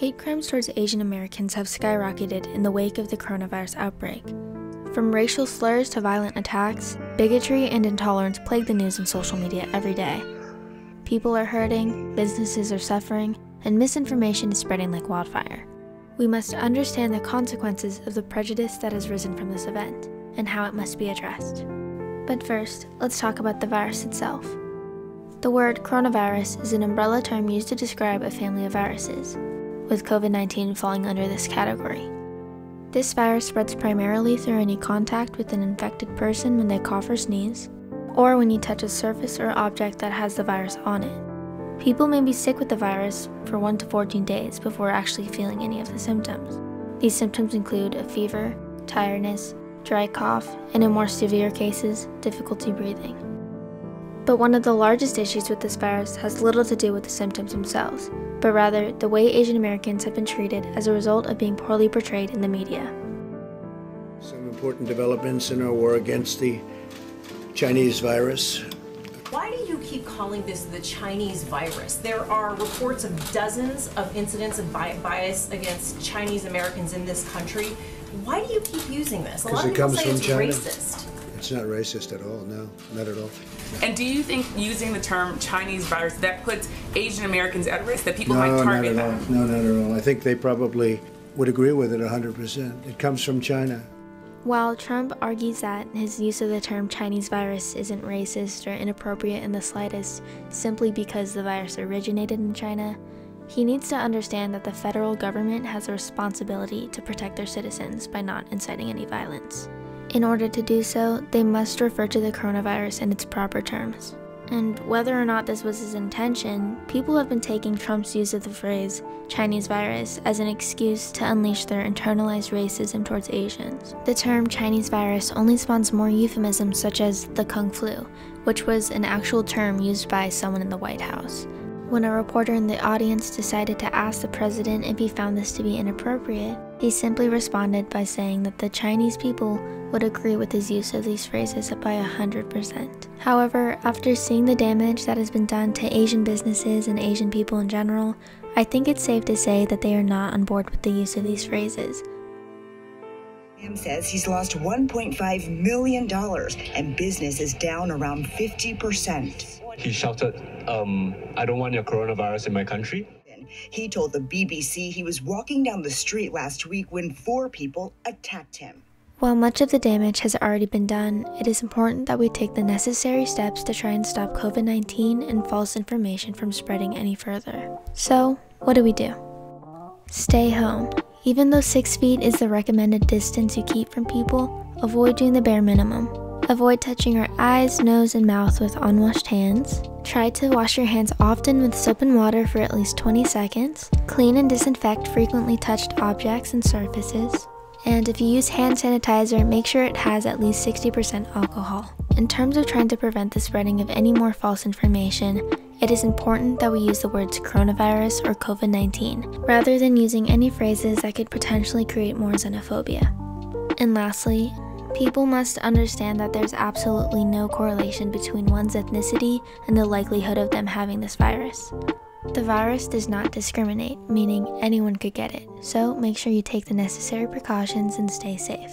Hate crimes towards Asian Americans have skyrocketed in the wake of the coronavirus outbreak. From racial slurs to violent attacks, bigotry and intolerance plague the news and social media every day. People are hurting, businesses are suffering, and misinformation is spreading like wildfire. We must understand the consequences of the prejudice that has risen from this event, and how it must be addressed. But first, let's talk about the virus itself. The word coronavirus is an umbrella term used to describe a family of viruses, with COVID-19 falling under this category. This virus spreads primarily through any contact with an infected person when they cough or sneeze, or when you touch a surface or object that has the virus on it. People may be sick with the virus for 1 to 14 days before actually feeling any of the symptoms. These symptoms include a fever, tiredness, dry cough, and in more severe cases, difficulty breathing. But one of the largest issues with this virus has little to do with the symptoms themselves, but rather the way Asian Americans have been treated as a result of being poorly portrayed in the media. Some important developments in our war against the Chinese virus. Why do you keep calling this the Chinese virus? There are reports of dozens of incidents of bias against Chinese Americans in this country. Why do you keep using this? A lot of people say it's racist. It's not racist at all, no, not at all. No. And do you think using the term Chinese virus, that puts Asian Americans at risk, that people might target them? No, not at all. I think they probably would agree with it 100%. It comes from China. While Trump argues that his use of the term Chinese virus isn't racist or inappropriate in the slightest simply because the virus originated in China, he needs to understand that the federal government has a responsibility to protect their citizens by not inciting any violence. In order to do so, they must refer to the coronavirus in its proper terms. And whether or not this was his intention, people have been taking Trump's use of the phrase Chinese virus as an excuse to unleash their internalized racism towards Asians. The term Chinese virus only spawns more euphemisms such as the Kung flu, which was an actual term used by someone in the White House. When a reporter in the audience decided to ask the president if he found this to be inappropriate, he simply responded by saying that the Chinese people would agree with his use of these phrases by 100%. However, after seeing the damage that has been done to Asian businesses and Asian people in general, I think it's safe to say that they are not on board with the use of these phrases. Sam says he's lost $1.5 million and business is down around 50%. He shouted, I don't want your coronavirus in my country. He told the BBC he was walking down the street last week when 4 people attacked him. While much of the damage has already been done, it is important that we take the necessary steps to try and stop COVID-19 and false information from spreading any further. So, what do we do? Stay home. Even though 6 feet is the recommended distance you keep from people, avoid doing the bare minimum. Avoid touching your eyes, nose, and mouth with unwashed hands. Try to wash your hands often with soap and water for at least 20 seconds. Clean and disinfect frequently touched objects and surfaces. And if you use hand sanitizer, make sure it has at least 60% alcohol. In terms of trying to prevent the spreading of any more false information, it is important that we use the words coronavirus or COVID-19, rather than using any phrases that could potentially create more xenophobia. And lastly, people must understand that there's absolutely no correlation between one's ethnicity and the likelihood of them having this virus. The virus does not discriminate, meaning anyone could get it, so make sure you take the necessary precautions and stay safe.